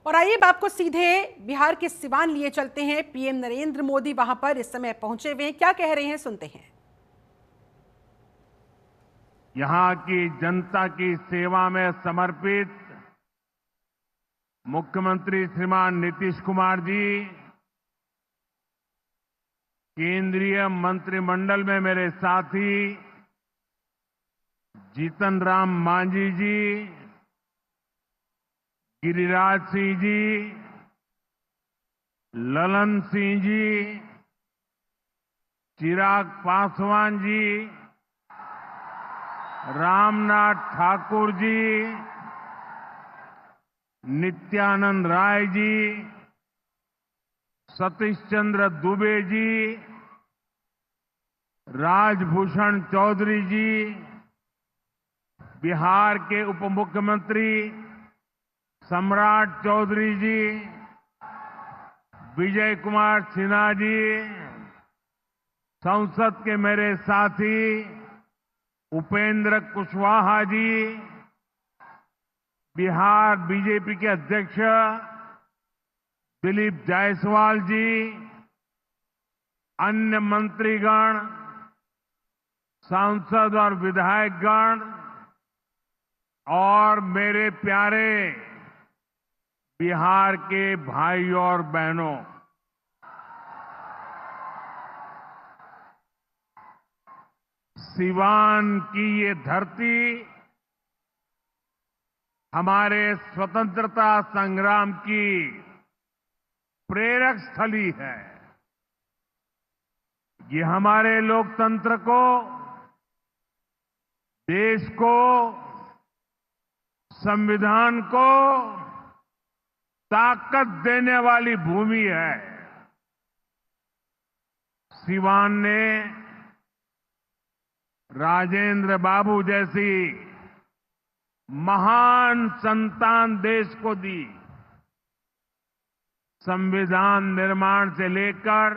और आइए अब आपको सीधे बिहार के सिवान लिए चलते हैं। पीएम नरेंद्र मोदी वहां पर इस समय पहुंचे हुए हैं, क्या कह रहे हैं सुनते हैं। यहां की जनता की सेवा में समर्पित मुख्यमंत्री श्रीमान नीतीश कुमार जी, केंद्रीय मंत्रिमंडल में मेरे साथी जीतन राम मांझी जी, गिरिराज सिंह जी, ललन सिंह जी, चिराग पासवान जी, रामनाथ ठाकुर जी, नित्यानंद राय जी, सतीश चंद्र दुबे जी, राजभूषण चौधरी जी, बिहार के उप मुख्यमंत्री सम्राट चौधरी जी, विजय कुमार सिन्हा जी, संसद के मेरे साथी उपेंद्र कुशवाहा जी, बिहार बीजेपी के अध्यक्ष दिलीप जायसवाल जी, अन्य मंत्रीगण, सांसद और विधायकगण और मेरे प्यारे बिहार के भाइयों और बहनों, सिवान की ये धरती हमारे स्वतंत्रता संग्राम की प्रेरक स्थली है। ये हमारे लोकतंत्र को, देश को, संविधान को ताकत देने वाली भूमि है। सिवान ने राजेंद्र बाबू जैसी महान संतान देश को दी। संविधान निर्माण से लेकर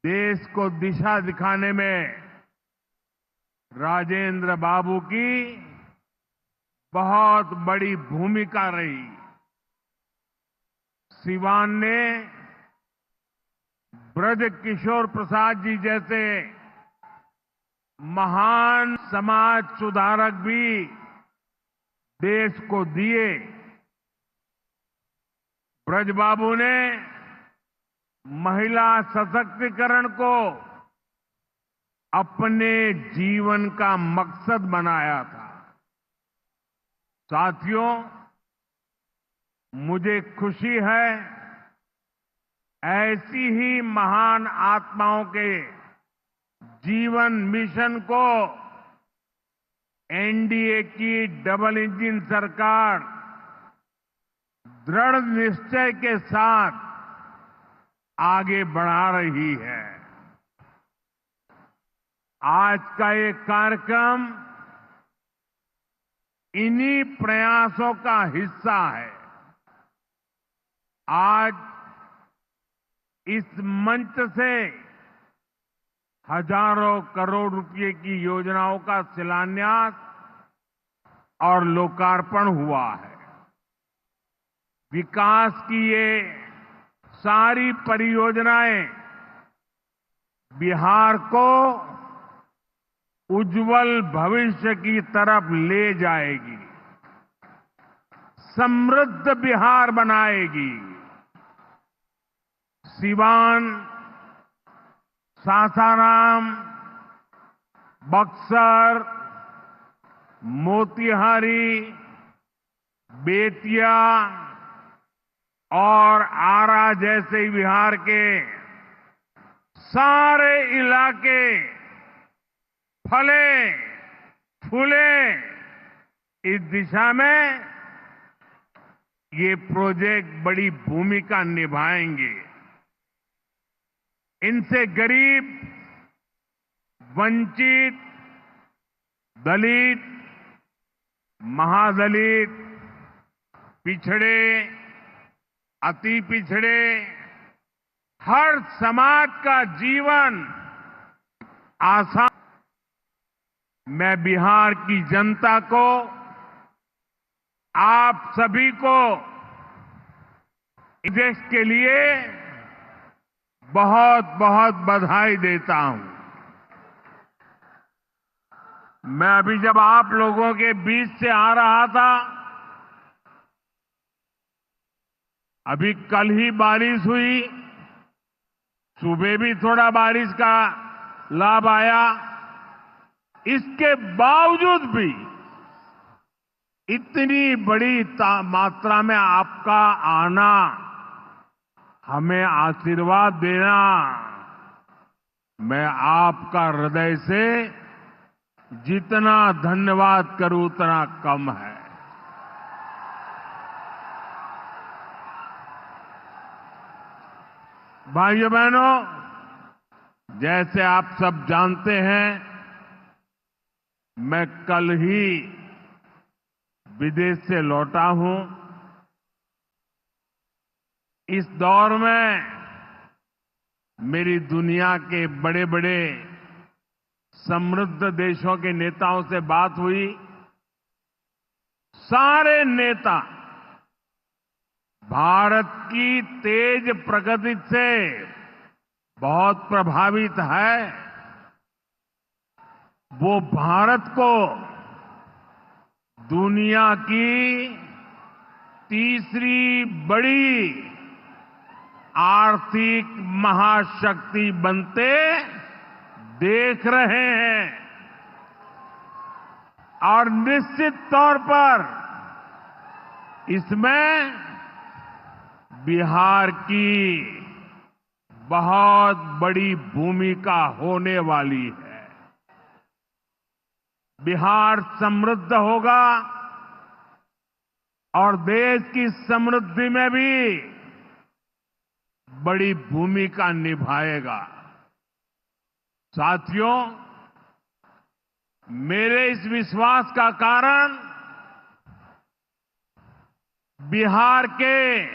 देश को दिशा दिखाने में राजेंद्र बाबू की बहुत बड़ी भूमिका रही। सिवान ने ब्रज किशोर प्रसाद जी जैसे महान समाज सुधारक भी देश को दिए। ब्रज बाबू ने महिला सशक्तिकरण को अपने जीवन का मकसद बनाया था। साथियों, मुझे खुशी है ऐसी ही महान आत्माओं के जीवन मिशन को एनडीए की डबल इंजन सरकार दृढ़ निश्चय के साथ आगे बढ़ा रही है। आज का ये कार्यक्रम इन्हीं प्रयासों का हिस्सा है। आज इस मंच से हजारों करोड़ रुपए की योजनाओं का शिलान्यास और लोकार्पण हुआ है। विकास की ये सारी परियोजनाएं बिहार को उज्जवल भविष्य की तरफ ले जाएगी, समृद्ध बिहार बनाएगी। सिवान, सासाराम, बक्सर, मोतिहारी, बेतिया और आरा जैसे बिहार के सारे इलाके फले फूले। इस दिशा में ये प्रोजेक्ट बड़ी भूमिका निभाएंगे। इनसे गरीब, वंचित, दलित, महादलित, पिछड़े, अति पिछड़े, हर समाज का जीवन आसान। मैं बिहार की जनता को आप सभी को इस देश के लिए बहुत बहुत बधाई देता हूं। मैं अभी जब आप लोगों के बीच से आ रहा था, अभी कल ही बारिश हुई, सुबह भी थोड़ा बारिश का लाभ आया। इसके बावजूद भी इतनी बड़ी मात्रा में आपका आना, हमें आशीर्वाद देना, मैं आपका हृदय से जितना धन्यवाद करूं उतना कम है। भाइयों बहनों, जैसे आप सब जानते हैं, मैं कल ही विदेश से लौटा हूं। इस दौर में मेरी दुनिया के बड़े बड़े समृद्ध देशों के नेताओं से बात हुई। सारे नेता भारत की तेज प्रगति से बहुत प्रभावित है। वो भारत को दुनिया की तीसरी बड़ी आर्थिक महाशक्ति बनते देख रहे हैं और निश्चित तौर पर इसमें बिहार की बहुत बड़ी भूमिका होने वाली है। बिहार समृद्ध होगा और देश की समृद्धि में भी बड़ी भूमिका निभाएगा। साथियों, मेरे इस विश्वास का कारण बिहार के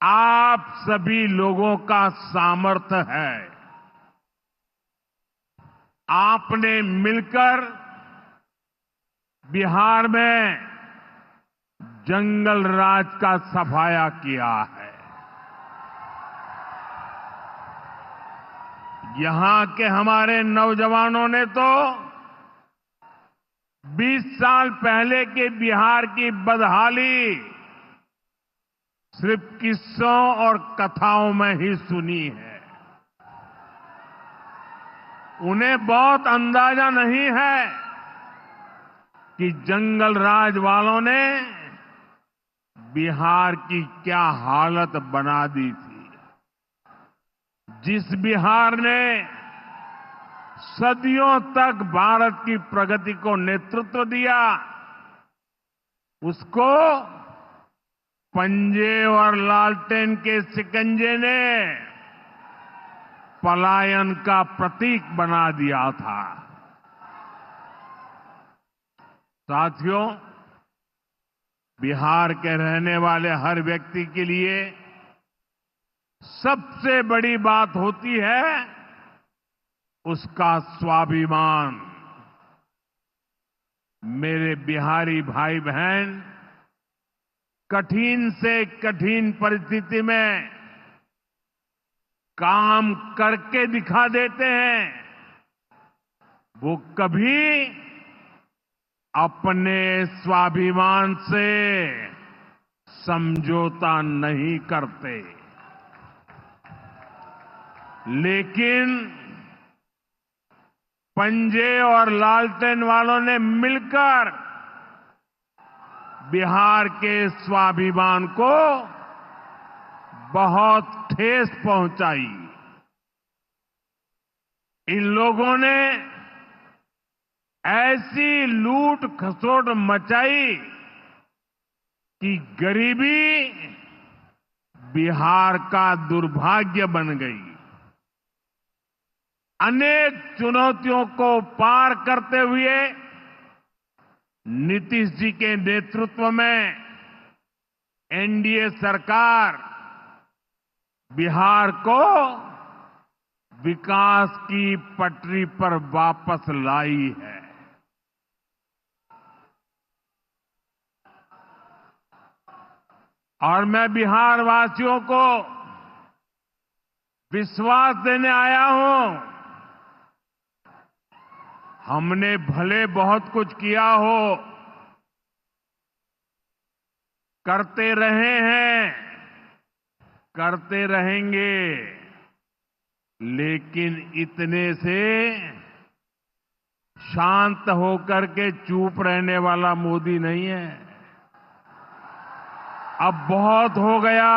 आप सभी लोगों का सामर्थ्य है। आपने मिलकर बिहार में जंगल राज का सफाया किया है। यहां के हमारे नौजवानों ने तो 20 साल पहले के बिहार की बदहाली सिर्फ किस्सों और कथाओं में ही सुनी है। उन्हें बहुत अंदाजा नहीं है कि जंगल राज वालों ने बिहार की क्या हालत बना दी थी। जिस बिहार ने सदियों तक भारत की प्रगति को नेतृत्व दिया, उसको पंजे और लालटेन के शिकंजे ने पलायन का प्रतीक बना दिया था। साथियों, बिहार के रहने वाले हर व्यक्ति के लिए सबसे बड़ी बात होती है उसका स्वाभिमान। मेरे बिहारी भाई बहन कठिन से कठिन परिस्थिति में काम करके दिखा देते हैं। वो कभी अपने स्वाभिमान से समझौता नहीं करते। लेकिन पंजे और लालटेन वालों ने मिलकर बिहार के स्वाभिमान को बहुत ठेस पहुंचाई। इन लोगों ने ऐसी लूट खसोट मचाई कि गरीबी बिहार का दुर्भाग्य बन गई। अनेक चुनौतियों को पार करते हुए नीतीश जी के नेतृत्व में एनडीए सरकार बिहार को विकास की पटरी पर वापस लाई है। और मैं बिहार वासियों को विश्वास देने आया हूं, हमने भले बहुत कुछ किया हो, करते रहे हैं, करते रहेंगे, लेकिन इतने से शांत होकर के चुप रहने वाला मोदी नहीं है। अब बहुत हो गया,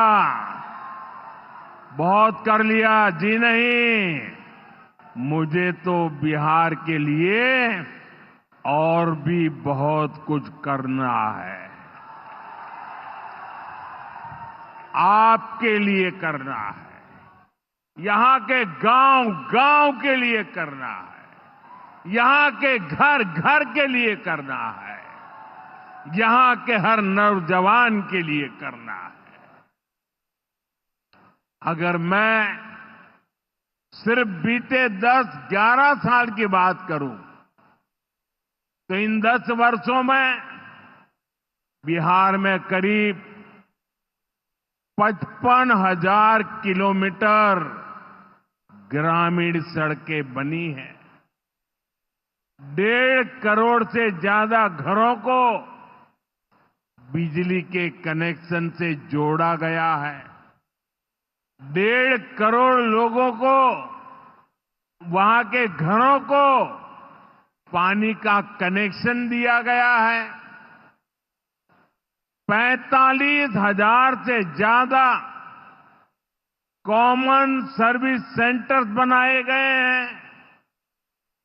बहुत कर लिया जी नहीं, मुझे तो बिहार के लिए और भी बहुत कुछ करना है, आपके लिए करना है, यहां के गांव गांव के लिए करना है, यहां के घर घर के लिए करना है, यहां के हर नौजवान के लिए करना है। अगर मैं सिर्फ बीते 10-11 साल की बात करूं, तो इन 10 वर्षों में बिहार में करीब 55,000 किलोमीटर ग्रामीण सड़कें बनी हैं। 1.5 करोड़ से ज्यादा घरों को बिजली के कनेक्शन से जोड़ा गया है। 1.5 करोड़ लोगों को, वहां के घरों को पानी का कनेक्शन दिया गया है। 45,000 से ज्यादा कॉमन सर्विस सेंटर्स बनाए गए हैं।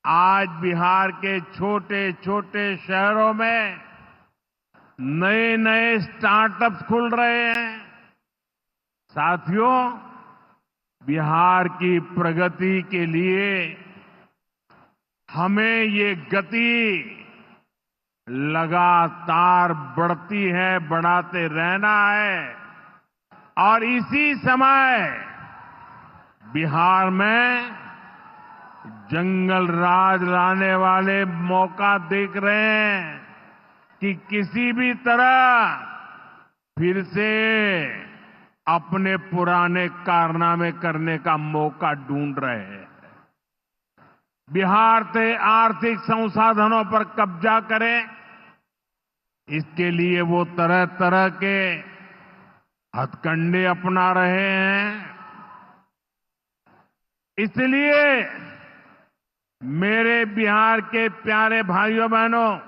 आज बिहार के छोटे छोटे शहरों में नए नए स्टार्टअप्स खुल रहे हैं। साथियों, बिहार की प्रगति के लिए हमें ये गति लगातार बढ़ती है, बढ़ाते रहना है। और इसी समय बिहार में जंगल राज लाने वाले मौका देख रहे हैं कि किसी भी तरह फिर से अपने पुराने कारनामे करने का मौका ढूंढ रहे हैं। बिहार से आर्थिक संसाधनों पर कब्जा करें, इसके लिए वो तरह तरह के हथकंडे अपना रहे हैं। इसलिए मेरे बिहार के प्यारे भाइयों बहनों,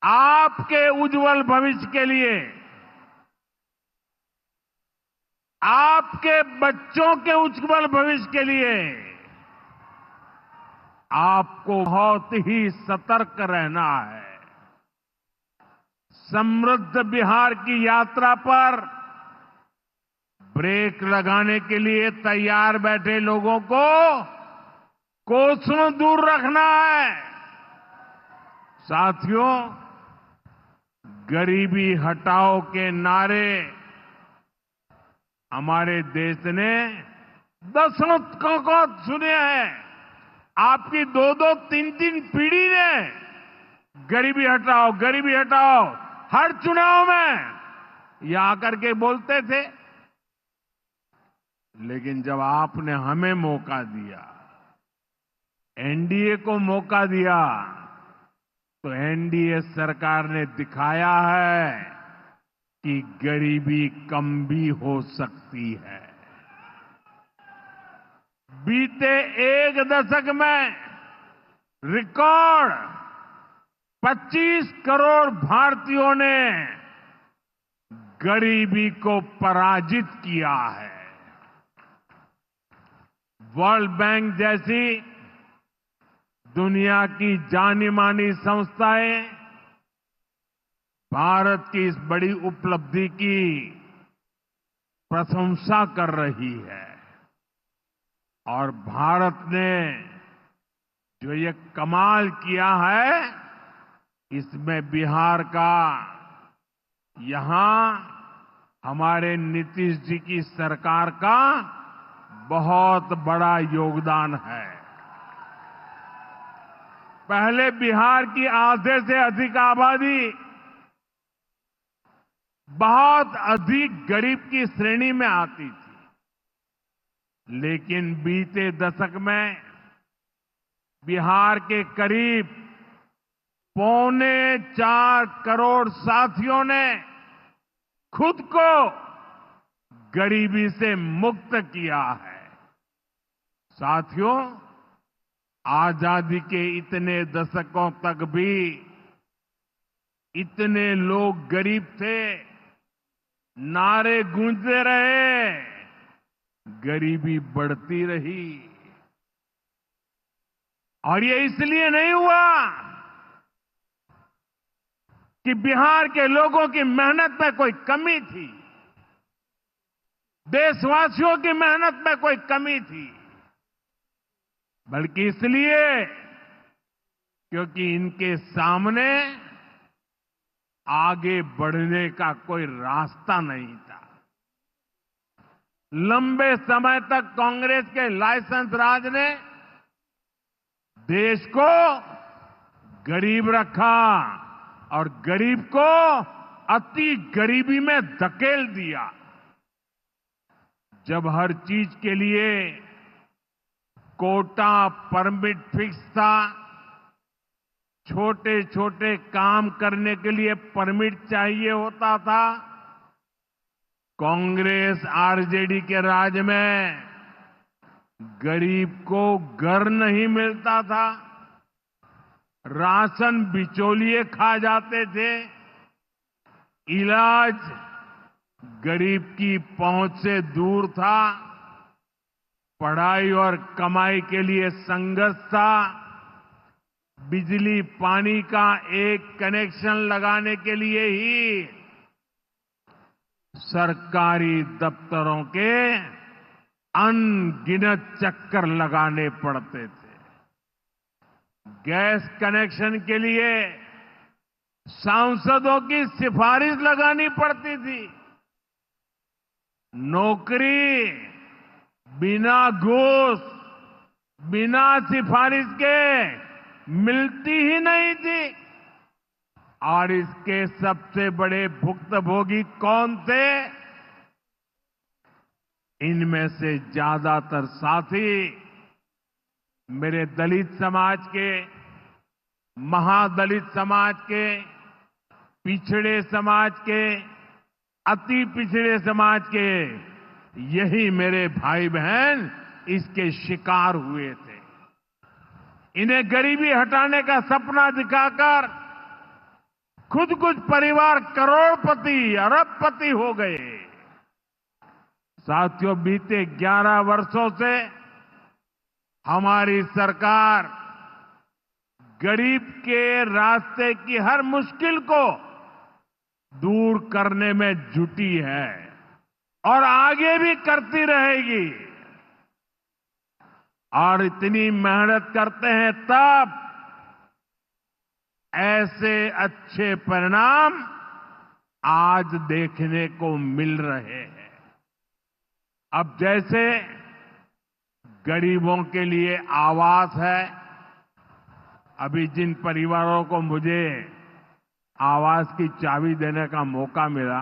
आपके उज्जवल भविष्य के लिए, आपके बच्चों के उज्जवल भविष्य के लिए आपको बहुत ही सतर्क रहना है। समृद्ध बिहार की यात्रा पर ब्रेक लगाने के लिए तैयार बैठे लोगों को कोसों दूर रखना है। साथियों, गरीबी हटाओ के नारे हमारे देश ने दशकों को सुने हैं। आपकी 2-2, 3-3 पीढ़ी ने गरीबी हटाओ, गरीबी हटाओ हर चुनाव में ये आकर के बोलते थे। लेकिन जब आपने हमें मौका दिया, एनडीए को मौका दिया, तो एनडीए सरकार ने दिखाया है कि गरीबी कम भी हो सकती है। बीते एक दशक में रिकॉर्ड 25 करोड़ भारतीयों ने गरीबी को पराजित किया है। वर्ल्ड बैंक जैसी दुनिया की जानी मानी संस्थाएं भारत की इस बड़ी उपलब्धि की प्रशंसा कर रही है। और भारत ने जो ये कमाल किया है, इसमें बिहार का यहां हमारे नीतीश जी की सरकार का बहुत बड़ा योगदान है। पहले बिहार की आधे से अधिक आबादी बहुत अधिक गरीब की श्रेणी में आती थी। लेकिन बीते दशक में बिहार के करीब 4.25 करोड़ साथियों ने खुद को गरीबी से मुक्त किया है। साथियों, आजादी के इतने दशकों तक भी इतने लोग गरीब थे, नारे गूंजते रहे, गरीबी बढ़ती रही। और ये इसलिए नहीं हुआ कि बिहार के लोगों की मेहनत में कोई कमी थी, देशवासियों की मेहनत में कोई कमी थी, बल्कि इसलिए क्योंकि इनके सामने आगे बढ़ने का कोई रास्ता नहीं था। लंबे समय तक कांग्रेस के लाइसेंस राज ने देश को गरीब रखा और गरीब को अति गरीबी में धकेल दिया। जब हर चीज के लिए कोटा परमिट फिक्स था, छोटे छोटे काम करने के लिए परमिट चाहिए होता था, कांग्रेस आरजेडी के राज में गरीब को घर नहीं मिलता था, राशन बिचौलिए खा जाते थे, इलाज गरीब की पहुंच से दूर था, पढ़ाई और कमाई के लिए संघर्ष था, बिजली पानी का एक कनेक्शन लगाने के लिए ही सरकारी दफ्तरों के अनगिनत चक्कर लगाने पड़ते थे। गैस कनेक्शन के लिए सांसदों की सिफारिश लगानी पड़ती थी। नौकरी बिना घूस, बिना सिफारिश के मिलती ही नहीं थी। और इसके सबसे बड़े भुक्तभोगी कौन थे? इनमें से ज्यादातर साथी मेरे दलित समाज के, महादलित समाज के, पिछड़े समाज के, अति पिछड़े समाज के, यही मेरे भाई बहन इसके शिकार हुए थे। इन्हें गरीबी हटाने का सपना दिखाकर खुद कुछ परिवार करोड़पति, अरबपति हो गए। साथियों, बीते 11 वर्षों से हमारी सरकार गरीब के रास्ते की हर मुश्किल को दूर करने में जुटी है और आगे भी करती रहेगी। और इतनी मेहनत करते हैं तब ऐसे अच्छे परिणाम आज देखने को मिल रहे हैं। अब जैसे गरीबों के लिए आवास है, अभी जिन परिवारों को मुझे आवास की चाबी देने का मौका मिला,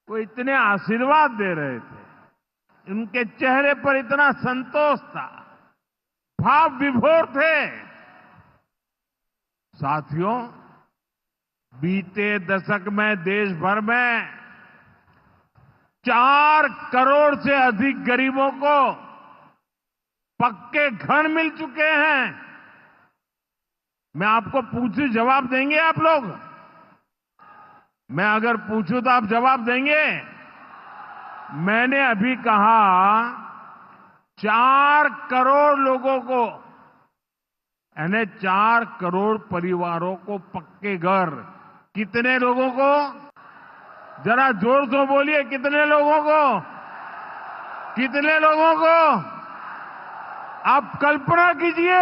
वो इतने आशीर्वाद दे रहे थे, उनके चेहरे पर इतना संतोष था, भाव विभोर थे। साथियों, बीते दशक में देश भर में 4 करोड़ से अधिक गरीबों को पक्के घर मिल चुके हैं। मैं आपको पूछूं, जवाब देंगे आप लोग? मैं अगर पूछूं तो आप जवाब देंगे? मैंने अभी कहा 4 करोड़ लोगों को, यानी 4 करोड़ परिवारों को पक्के घर। कितने लोगों को? जरा जोर से बोलिए, कितने लोगों को? कितने लोगों को? आप कल्पना कीजिए,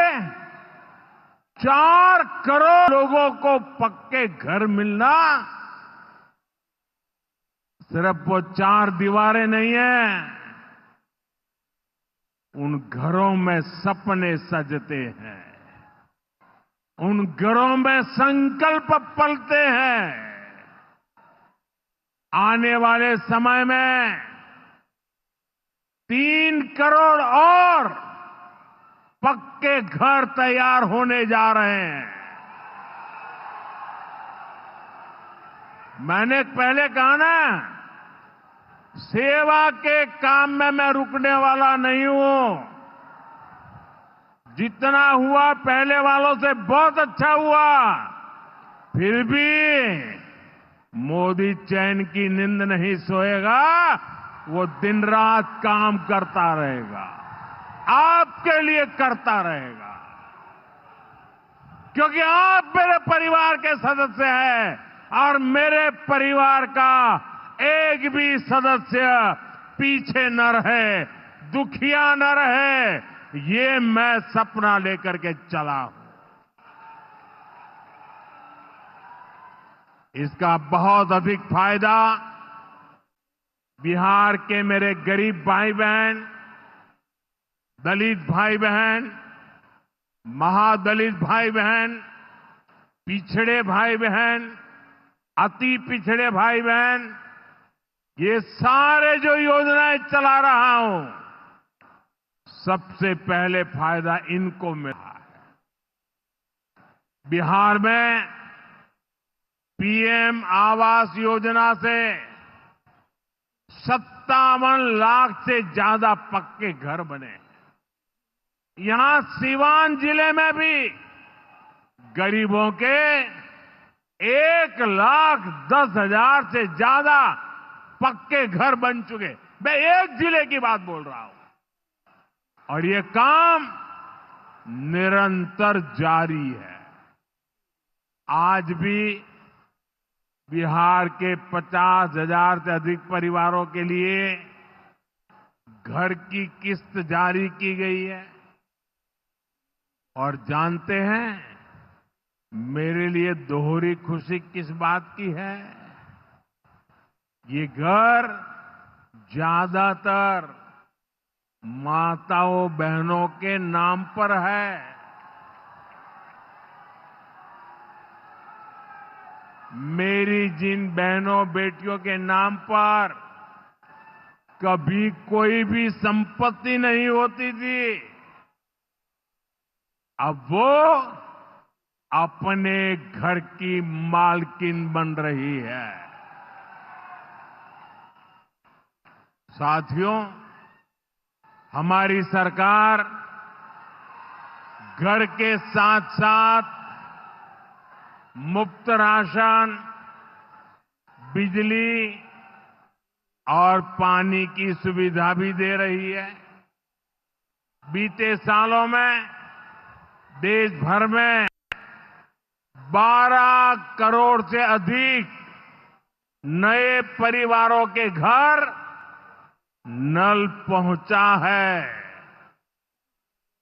4 करोड़ लोगों को पक्के घर मिलना सिर्फ वो 4 दीवारें नहीं है, उन घरों में सपने सजते हैं, उन घरों में संकल्प पलते हैं। आने वाले समय में 3 करोड़ और पक्के घर तैयार होने जा रहे हैं। मैंने पहले कहा ना, सेवा के काम में मैं रुकने वाला नहीं हूं। जितना हुआ पहले वालों से बहुत अच्छा हुआ, फिर भी मोदी चैन की नींद नहीं सोएगा। वो दिन रात काम करता रहेगा, आपके लिए करता रहेगा, क्योंकि आप मेरे परिवार के सदस्य हैं और मेरे परिवार का एक भी सदस्य पीछे न रहे, दुखिया न रहे, ये मैं सपना लेकर के चला हूं। इसका बहुत अधिक फायदा बिहार के मेरे गरीब भाई बहन, दलित भाई बहन, महादलित भाई बहन, पिछड़े भाई बहन, अति पिछड़े भाई बहन, ये सारे जो योजनाएं चला रहा हूं, सबसे पहले फायदा इनको मिला है। बिहार में पीएम आवास योजना से 57 लाख से ज्यादा पक्के घर बने हैं। यहां सीवान जिले में भी गरीबों के 1,10,000 से ज्यादा पक्के घर बन चुके। मैं एक जिले की बात बोल रहा हूं और ये काम निरंतर जारी है। आज भी बिहार के 50,000 से अधिक परिवारों के लिए घर की किस्त जारी की गई है। और जानते हैं मेरे लिए दोहरी खुशी किस बात की है? ये घर ज्यादातर माताओं बहनों के नाम पर है। मेरी जिन बहनों बेटियों के नाम पर कभी कोई भी संपत्ति नहीं होती थी, अब वो अपने घर की मालकिन बन रही है। साथियों, हमारी सरकार घर के साथ साथ मुफ्त राशन, बिजली और पानी की सुविधा भी दे रही है। बीते सालों में देश भर में 12 करोड़ से अधिक नए परिवारों के घर नल पहुंचा है।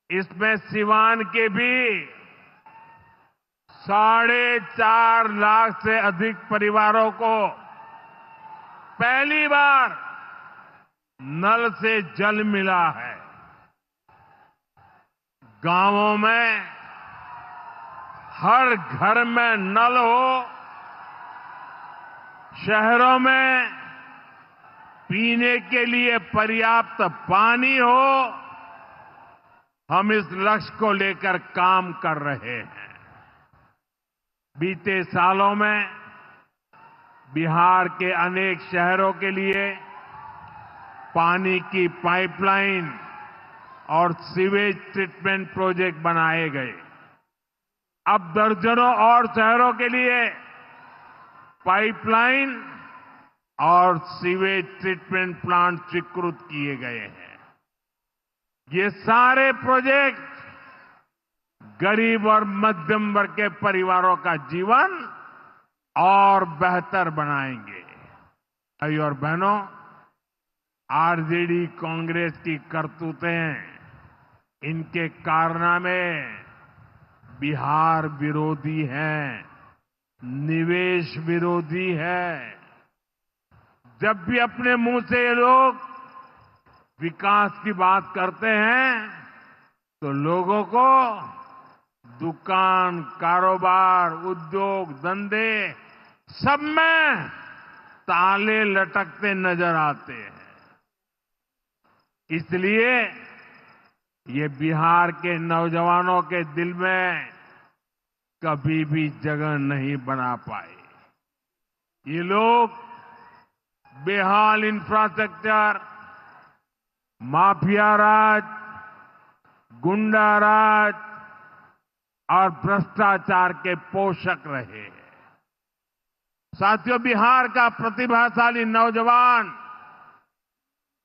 इसमें सिवान के भी 4.5 लाख से अधिक परिवारों को पहली बार नल से जल मिला है। गांवों में हर घर में नल हो, शहरों में पीने के लिए पर्याप्त पानी हो, हम इस लक्ष्य को लेकर काम कर रहे हैं। बीते सालों में बिहार के अनेक शहरों के लिए पानी की पाइपलाइन और सीवेज ट्रीटमेंट प्रोजेक्ट बनाए गए। अब दर्जनों और शहरों के लिए पाइपलाइन और सीवेज ट्रीटमेंट प्लांट स्वीकृत किए गए हैं। ये सारे प्रोजेक्ट गरीब और मध्यम वर्ग के परिवारों का जीवन और बेहतर बनाएंगे। भाई और बहनों, आरजेडी कांग्रेस की करतूतें, इनके कारनामे बिहार विरोधी हैं, निवेश विरोधी है। जब भी अपने मुंह से ये लोग विकास की बात करते हैं तो लोगों को दुकान, कारोबार, उद्योग, धंधे सब में ताले लटकते नजर आते हैं। इसलिए ये बिहार के नौजवानों के दिल में कभी भी जगह नहीं बना पाए। ये लोग बेहाल इंफ्रास्ट्रक्चर, माफिया राज, गुंडा राज और भ्रष्टाचार के पोषक रहे हैं। साथियों, बिहार का प्रतिभाशाली नौजवान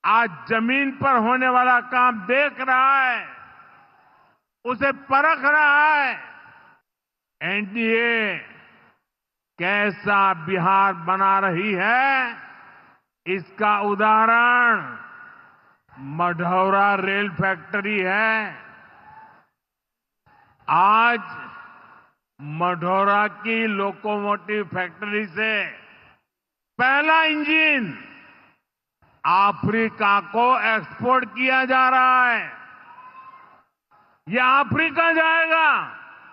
आज जमीन पर होने वाला काम देख रहा है, उसे परख रहा है। एनडीए कैसा बिहार बना रही है, इसका उदाहरण मढ़ौरा रेल फैक्ट्री है। आज मढ़ौरा की लोकोमोटिव फैक्ट्री से पहला इंजन अफ्रीका को एक्सपोर्ट किया जा रहा है। यह अफ्रीका जाएगा,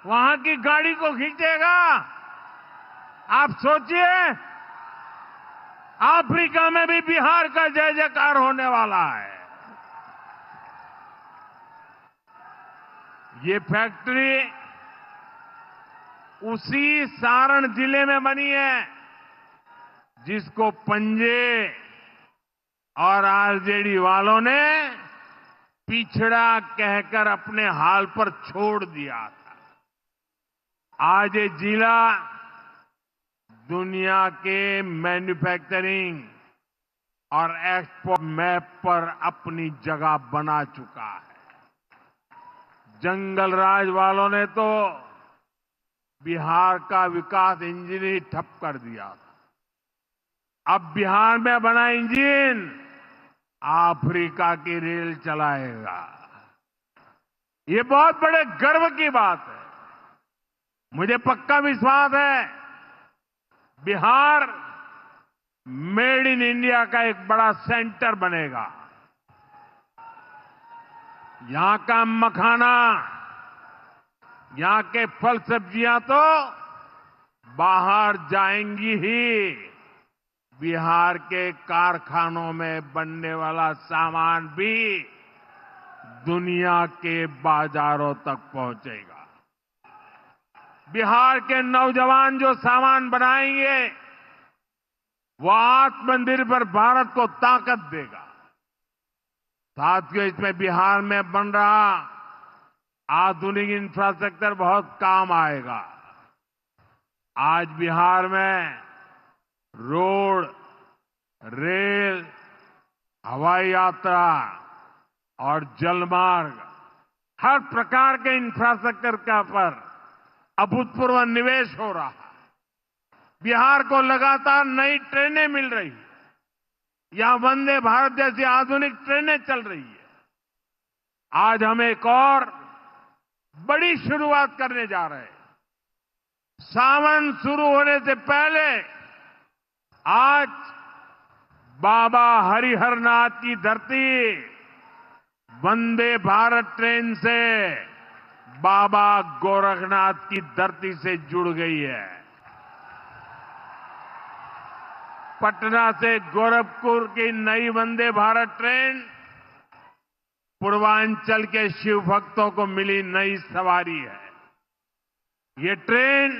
वहां की गाड़ी को खींचेगा। आप सोचिए, अफ्रीका में भी बिहार का जय जयकार होने वाला है। ये फैक्ट्री उसी सारण जिले में बनी है जिसको पंजे और आरजेडी वालों ने पिछड़ा कहकर अपने हाल पर छोड़ दिया था। आज ये जिला दुनिया के मैन्युफैक्चरिंग और एक्सपोर्ट मैप पर अपनी जगह बना चुका है। जंगल राज वालों ने तो बिहार का विकास इंजन ही ठप कर दिया था। अब बिहार में बना इंजन अफ्रीका की रेल चलाएगा। ये बहुत बड़े गर्व की बात है। मुझे पक्का विश्वास है बिहार मेड इन इंडिया का एक बड़ा सेंटर बनेगा। यहां का मखाना, यहां के फल सब्जियां तो बाहर जाएंगी ही, बिहार के कारखानों में बनने वाला सामान भी दुनिया के बाजारों तक पहुंचेगा। बिहार के नौजवान जो सामान बनाएंगे वो आत्मनिर्भर भारत को ताकत देगा। साथियों, इसमें बिहार में बन रहा आधुनिक इंफ्रास्ट्रक्चर बहुत काम आएगा। आज बिहार में रोड, रेल, हवाई यात्रा और जलमार्ग, हर प्रकार के इंफ्रास्ट्रक्चर का पर अभूतपूर्व निवेश हो रहा है। बिहार को लगातार नई ट्रेनें मिल रही है। यहां वंदे भारत जैसी आधुनिक ट्रेनें चल रही है। आज हम एक और बड़ी शुरुआत करने जा रहे हैं। सावन शुरू होने से पहले आज बाबा हरिहरनाथ की धरती वंदे भारत ट्रेन से बाबा गोरखनाथ की धरती से जुड़ गई है। पटना से गोरखपुर की नई वंदे भारत ट्रेन पूर्वांचल के शिव भक्तों को मिली नई सवारी है। ये ट्रेन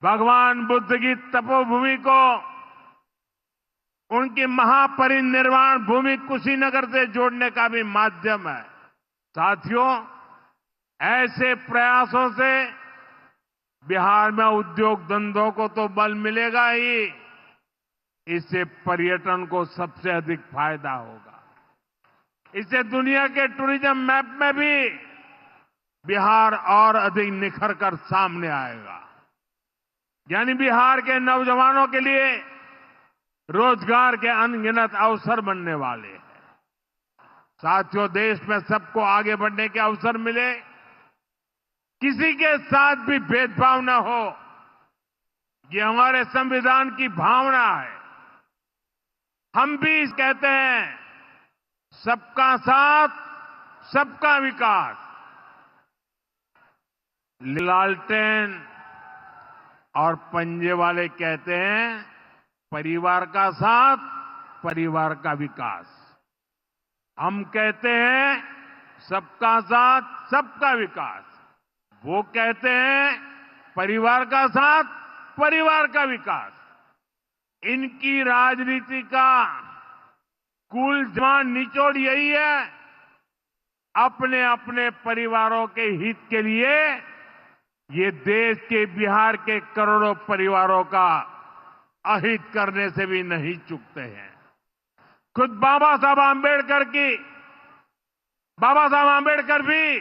भगवान बुद्ध की तपोभूमि को उनकी महापरिनिर्वाण भूमि कुशीनगर से जोड़ने का भी माध्यम है। साथियों, ऐसे प्रयासों से बिहार में उद्योग धंधों को तो बल मिलेगा ही, इससे पर्यटन को सबसे अधिक फायदा होगा। इससे दुनिया के टूरिज्म मैप में भी बिहार और अधिक निखर कर सामने आएगा। यानी बिहार के नौजवानों के लिए रोजगार के अनगिनत अवसर बनने वाले हैं। साथियों, देश में सबको आगे बढ़ने के अवसर मिले, किसी के साथ भी भेदभाव न हो, ये हमारे संविधान की भावना है। हम भी कहते हैं सबका साथ, सबका विकास। लालटेन और पंजे वाले कहते हैं परिवार का साथ, परिवार का विकास। हम कहते हैं सबका साथ, सबका विकास। वो कहते हैं परिवार का साथ, परिवार का विकास। इनकी राजनीति का कुल जवान निचोड़ यही है, अपने अपने परिवारों के हित के लिए ये देश के बिहार के करोड़ों परिवारों का अहित करने से भी नहीं चूकते हैं। खुद बाबा साहब आंबेडकर भी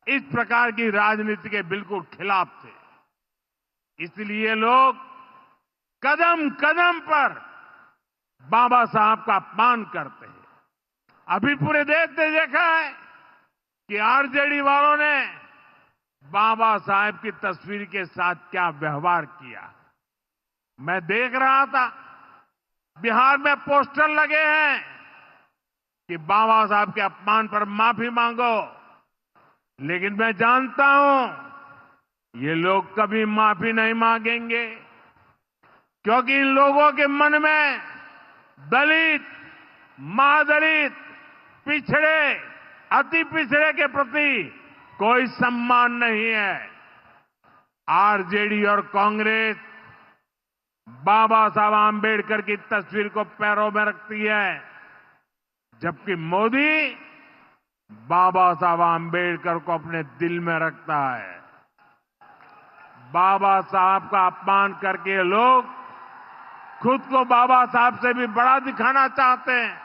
इस प्रकार की राजनीति के बिल्कुल खिलाफ थे। इसलिए लोग कदम कदम पर बाबा साहब का अपमान करते हैं। अभी पूरे देश ने देखा है कि आरजेडी वालों ने बाबा साहब की तस्वीर के साथ क्या व्यवहार किया। मैं देख रहा था बिहार में पोस्टर लगे हैं कि बाबा साहब के अपमान पर माफी मांगो, लेकिन मैं जानता हूं ये लोग कभी माफी नहीं मांगेंगे, क्योंकि इन लोगों के मन में दलित, महादलित, पिछड़े, अति पिछड़े के प्रति कोई सम्मान नहीं है। आरजेडी और कांग्रेस बाबा साहब आंबेडकर की तस्वीर को पैरों में रखती है, जबकि मोदी बाबा साहब आंबेडकर को अपने दिल में रखता है। बाबा साहब का अपमान करके लोग खुद को बाबा साहब से भी बड़ा दिखाना चाहते हैं।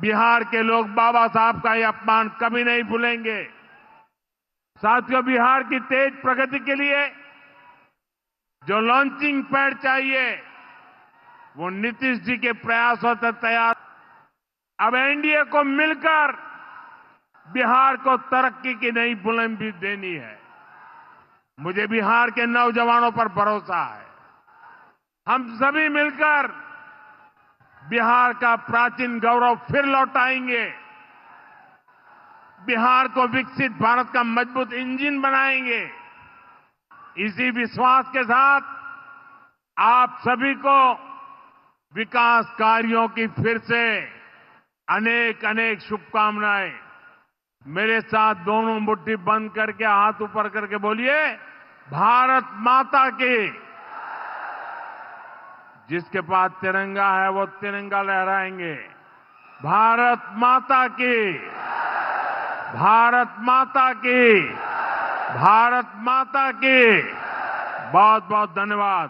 बिहार के लोग बाबा साहब का यह अपमान कभी नहीं भूलेंगे। साथियों, बिहार की तेज प्रगति के लिए जो लॉन्चिंग पैड चाहिए वो नीतीश जी के प्रयासों से तैयार। अब एनडीए को मिलकर बिहार को तरक्की की नई बुलंदी देनी है। मुझे बिहार के नौजवानों पर भरोसा है। हम सभी मिलकर बिहार का प्राचीन गौरव फिर लौटाएंगे। बिहार को विकसित भारत का मजबूत इंजन बनाएंगे। इसी विश्वास के साथ आप सभी को विकास कार्यों की फिर से अनेक अनेक शुभकामनाएं। मेरे साथ दोनों मुट्ठी बंद करके हाथ ऊपर करके बोलिए, भारत माता की। जिसके पास तिरंगा है वो तिरंगा लहराएंगे। भारत माता की, भारत माता की, भारत माता की। बहुत बहुत धन्यवाद।